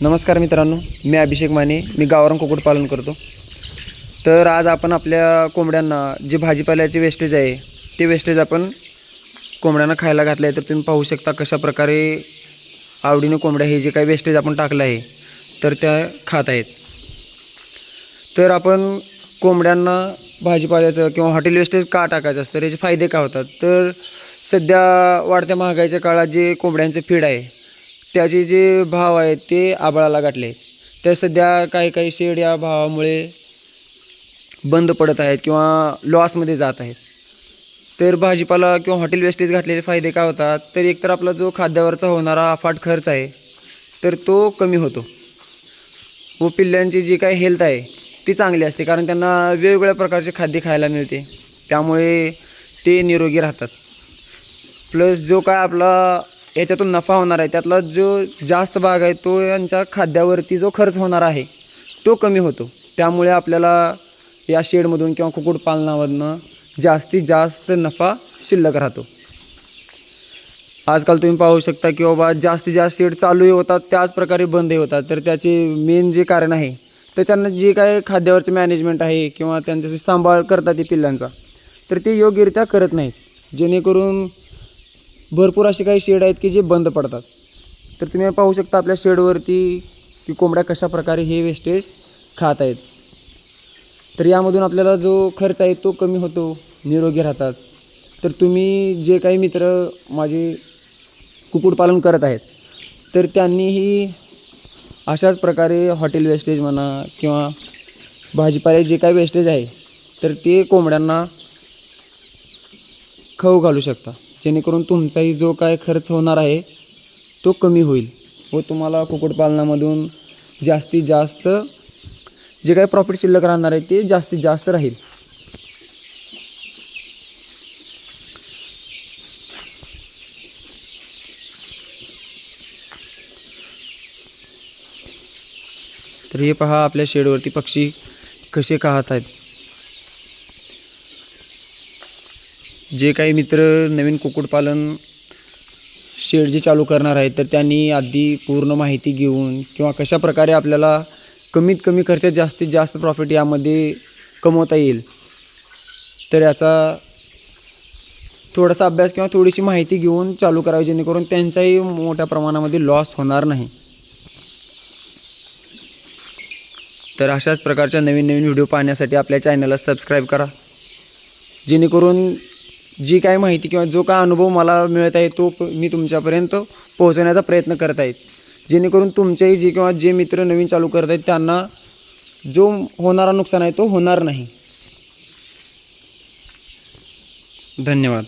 नमस्कार मित्रांनो, मी अभिषेक माने. मी गावरान कुक्कुटपालन करतो. तर आज आपण आपल्या कोंबड्यांना जे भाजीपाल्याचे वेस्टेज आहे ते वेस्टेज आपण कोंबड्यांना खायला घातलं आहे. तर तुम्ही पाहू शकता कशा प्रकारे आवडीने कोंबड्या हे जे काही वेस्टेज आपण टाकलं आहे तर त्या खात आहेत. तर आपण कोंबड्यांना भाजीपाल्याचं किंवा हॉटेल वेस्टेज का टाकायचं असतं, याचे फायदे काय होतात? तर सध्या वाढत्या महागाईच्या काळात जे कोंबड्यांचे फीड आहे त्याचे जे भाव आहेत ते आभाळाला गाठले. तर सध्या काही शेड या भावामुळे बंद पडत आहेत किंवा लॉसमध्ये जात आहेत. तर भाजीपाला किंवा हॉटेल वेस्टेज घातलेले फायदे काय होतात? तर एकतर आपला जो खाद्यावरचा होणारा अफाट खर्च आहे तर तो कमी होतो व पिल्लांची जी काही हेल्थ आहे ती चांगली असते, कारण त्यांना वेगवेगळ्या प्रकारचे खाद्य खायला मिळते, त्यामुळे ते निरोगी राहतात. प्लस जो काय आपला याच्यातून नफा होणार आहे त्यातला जो जास्त भाग आहे तो यांच्या खाद्यावरती जो खर्च होणार आहे तो कमी होतो. त्यामुळे आपल्याला या शेडमधून किंवा कुक्कुटपालनामधनं जास्तीत जास्त नफा शिल्लक राहतो. आजकाल तुम्ही पाहू शकता की बाबा जास्तीत जास्त शेड चालूही होतात त्याच प्रकारे बंदही होतात. तर त्याचे मेन जे कारण आहे तर त्यांना जे काय खाद्यावरचे मॅनेजमेंट आहे किंवा त्यांचा जे सांभाळ करतात ते पिल्लांचा तर ते योग्यरित्या करत नाहीत, जेणेकरून भरपूर असे काही शेड आहेत की जे बंद पडतात. तर तुम्ही पाहू शकता आपल्या शेडवरती की कोंबड्या कशा प्रकारे हे वेस्टेज खात आहेत. तर यामधून आपल्याला जो खर्च आहे तो कमी होतो, निरोगी राहतात. तर तुम्ही जे काही मित्र माझे कुक्कुटपालन करत आहेत तर त्यांनीही अशाच प्रकारे हॉटेल वेस्टेज म्हणा किंवा भाजीपाले जे काही वेस्टेज आहे तर ते कोंबड्यांना खाऊ घालू शकता, जेणेकरून तुमचाही जो काय खर्च होणार आहे तो कमी होईल व तुम्हाला कुक्कुटपालनामधून जास्तीत जास्त जे काही प्रॉफिट शिल्लक राहणार आहे ते जास्तीत जास्त राहील. तर हे पहा आपल्या शेडवरती पक्षी कसे खात आहेत. जे काही मित्र नवीन कुक्कुटपालन शेड जे चालू करणार आहेत तर त्यांनी आधी पूर्ण माहिती घेऊन किंवा कशा प्रकारे आपल्याला कमीत कमी खर्चात जास्तीत जास्त प्रॉफिट यामध्ये कमवता येईल तर याचा थोडासा अभ्यास किंवा थोडीशी माहिती घेऊन चालू करावी, जेणेकरून त्यांचाही मोठ्या प्रमाणामध्ये लॉस होणार नाही. तर अशाच प्रकारच्या नवीन नवीन व्हिडिओ पाहण्यासाठी आपल्या चॅनलला सबस्क्राईब करा, जेणेकरून जी काय माहिती किंवा जो काय अनुभव मला मिळत आहे तो मी तुमच्यापर्यंत पोहोचवण्याचा प्रयत्न करत आहे, जेणेकरून तुमचेही जे किंवा जे मित्र नवीन चालू करत आहेत त्यांना जो होणारा नुकसान आहे तो होणार नाही. धन्यवाद.